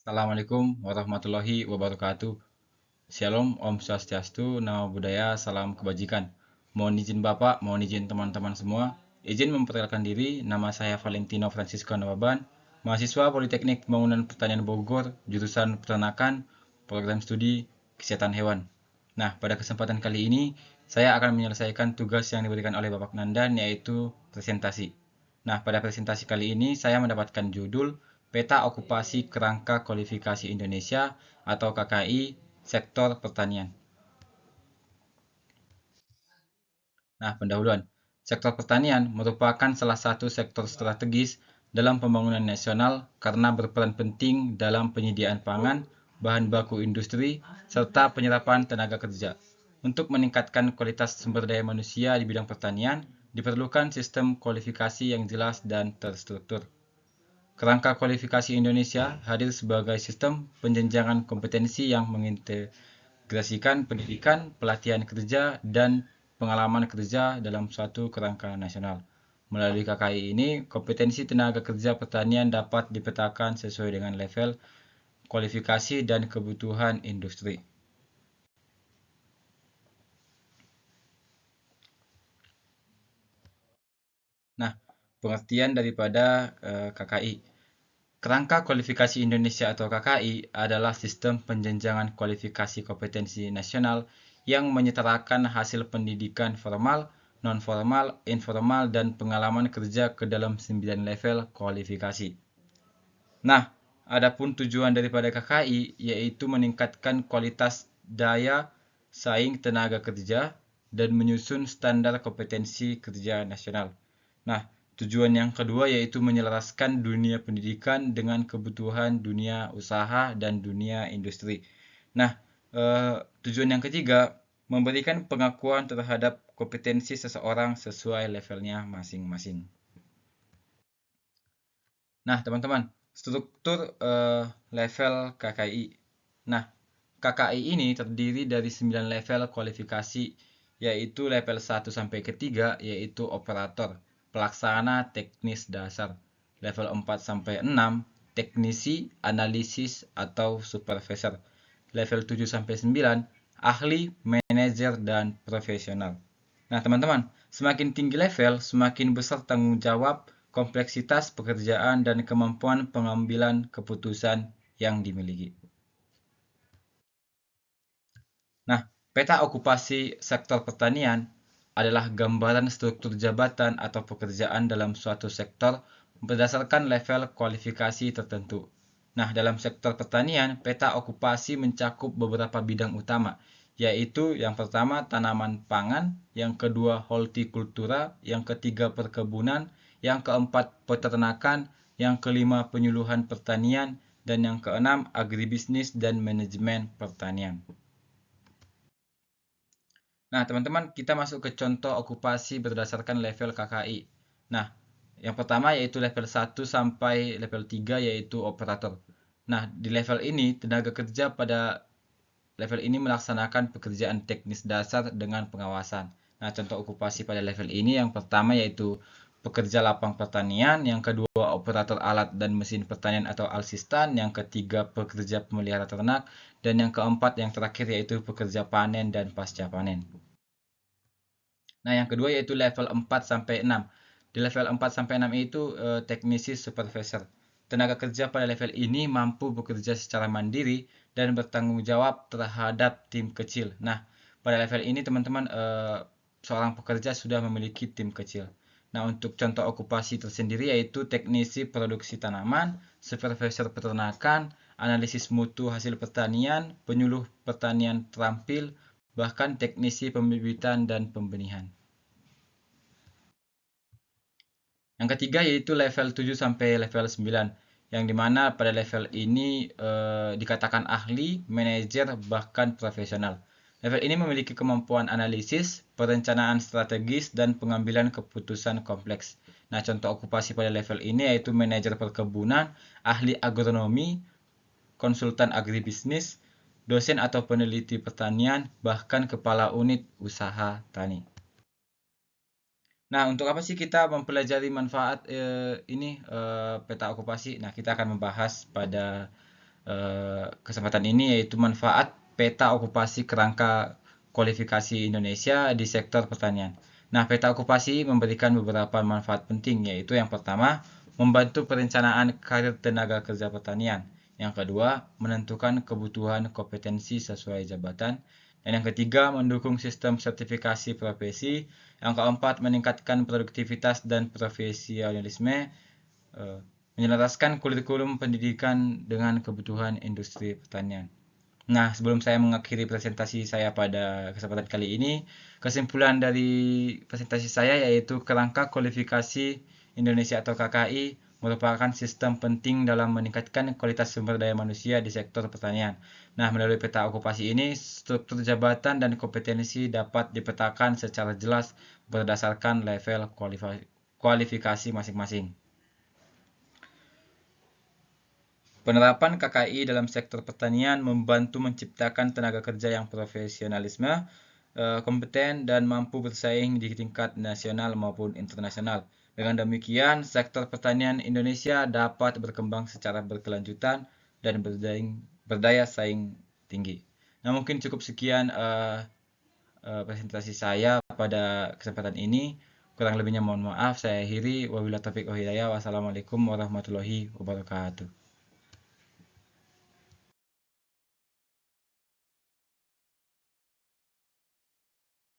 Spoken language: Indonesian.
Assalamualaikum warahmatullahi wabarakatuh. Shalom, Om Swastiastu, Namo Buddhaya, Salam Kebajikan. Mohon izin Bapak, mohon izin teman-teman semua. Izin memperkenalkan diri, nama saya Valentino Francisco Nawaban, mahasiswa Politeknik Pembangunan Pertanian Bogor, jurusan Peternakan, program studi Kesehatan Hewan. Nah, pada kesempatan kali ini, saya akan menyelesaikan tugas yang diberikan oleh Bapak Nandan, yaitu presentasi. Nah, pada presentasi kali ini, saya mendapatkan judul Peta Okupasi Kerangka Kualifikasi Indonesia atau KKI Sektor Pertanian. Nah, pendahuluan. Sektor pertanian merupakan salah satu sektor strategis dalam pembangunan nasional karena berperan penting dalam penyediaan pangan, bahan baku industri, serta penyerapan tenaga kerja. Untuk meningkatkan kualitas sumber daya manusia di bidang pertanian, diperlukan sistem kualifikasi yang jelas dan terstruktur. Kerangka kualifikasi Indonesia hadir sebagai sistem penjenjangan kompetensi yang mengintegrasikan pendidikan, pelatihan kerja, dan pengalaman kerja dalam suatu kerangka nasional. Melalui KKI ini, kompetensi tenaga kerja pertanian dapat dipetakan sesuai dengan level kualifikasi dan kebutuhan industri. Nah, pengertian daripada KKI. Kerangka Kualifikasi Indonesia atau KKI adalah sistem penjenjangan kualifikasi kompetensi nasional yang menyetarakan hasil pendidikan formal, non-formal, informal, dan pengalaman kerja ke dalam 9 level kualifikasi. Nah, adapun tujuan daripada KKI yaitu meningkatkan kualitas daya saing tenaga kerja dan menyusun standar kompetensi kerja nasional. Nah, tujuan yang kedua yaitu menyelaraskan dunia pendidikan dengan kebutuhan dunia usaha dan dunia industri. Nah, tujuan yang ketiga memberikan pengakuan terhadap kompetensi seseorang sesuai levelnya masing-masing. Nah, teman-teman, struktur level KKI. Nah, KKI ini terdiri dari 9 level kualifikasi, yaitu level 1 sampai ke 3, yaitu operator, pelaksana teknis dasar. Level 4 sampai 6, teknisi, analisis, atau supervisor. Level 7 sampai 9, ahli, manajer, dan profesional. Nah, teman-teman, semakin tinggi level, semakin besar tanggung jawab, kompleksitas pekerjaan, dan kemampuan pengambilan keputusan yang dimiliki. Nah, peta okupasi sektor pertanian adalah gambaran struktur jabatan atau pekerjaan dalam suatu sektor berdasarkan level kualifikasi tertentu. Nah, dalam sektor pertanian, peta okupasi mencakup beberapa bidang utama, yaitu yang pertama tanaman pangan, yang kedua hortikultura, yang ketiga perkebunan, yang keempat peternakan, yang kelima penyuluhan pertanian, dan yang keenam agribisnis dan manajemen pertanian. Nah, teman-teman, kita masuk ke contoh okupasi berdasarkan level KKI. Nah, yang pertama yaitu level 1 sampai level 3 yaitu operator. Nah, di level ini tenaga kerja pada level ini melaksanakan pekerjaan teknis dasar dengan pengawasan. Nah, contoh okupasi pada level ini yang pertama yaitu pekerja lapang pertanian, yang kedua operator alat dan mesin pertanian atau alsistan, yang ketiga pekerja pemelihara ternak, dan yang keempat yang terakhir yaitu pekerja panen dan pasca panen. Nah, yang kedua yaitu level 4 sampai 6. Di level 4 sampai 6 itu teknisi supervisor. Tenaga kerja pada level ini mampu bekerja secara mandiri dan bertanggung jawab terhadap tim kecil. Nah, pada level ini teman-teman seorang pekerja sudah memiliki tim kecil. Nah, untuk contoh okupasi tersendiri yaitu teknisi produksi tanaman, supervisor peternakan, analisis mutu hasil pertanian, penyuluh pertanian terampil, bahkan teknisi pembibitan dan pembenihan. Yang ketiga yaitu level 7 sampai level 9, yang dimana pada level ini dikatakan ahli, manajer, bahkan profesional. Level ini memiliki kemampuan analisis, perencanaan strategis, dan pengambilan keputusan kompleks. Nah, contoh okupasi pada level ini yaitu manajer perkebunan, ahli agronomi, konsultan agribisnis, dosen atau peneliti pertanian, bahkan kepala unit usaha tani. Nah, untuk apa sih kita mempelajari manfaat ini peta okupasi? Nah, kita akan membahas pada kesempatan ini, yaitu manfaat peta okupasi kerangka kualifikasi Indonesia di sektor pertanian. Nah, peta okupasi memberikan beberapa manfaat penting, yaitu yang pertama, membantu perencanaan karir tenaga kerja pertanian. Yang kedua, menentukan kebutuhan kompetensi sesuai jabatan. Dan yang ketiga, mendukung sistem sertifikasi profesi. Yang keempat, meningkatkan produktivitas dan profesionalisme, menyelaraskan kurikulum pendidikan dengan kebutuhan industri pertanian. Nah, sebelum saya mengakhiri presentasi saya pada kesempatan kali ini, kesimpulan dari presentasi saya yaitu kerangka kualifikasi Indonesia atau KKI merupakan sistem penting dalam meningkatkan kualitas sumber daya manusia di sektor pertanian. Nah, melalui peta okupasi ini, struktur jabatan dan kompetensi dapat dipetakan secara jelas berdasarkan level kualifikasi masing-masing. Penerapan KKI dalam sektor pertanian membantu menciptakan tenaga kerja yang profesionalisme, kompeten, dan mampu bersaing di tingkat nasional maupun internasional. Dengan demikian, sektor pertanian Indonesia dapat berkembang secara berkelanjutan dan berdaya saing tinggi. Nah, mungkin cukup sekian presentasi saya pada kesempatan ini. Kurang lebihnya mohon maaf, saya akhiri. Wabillahi taufiq wal hidayah. Wassalamualaikum warahmatullahi wabarakatuh.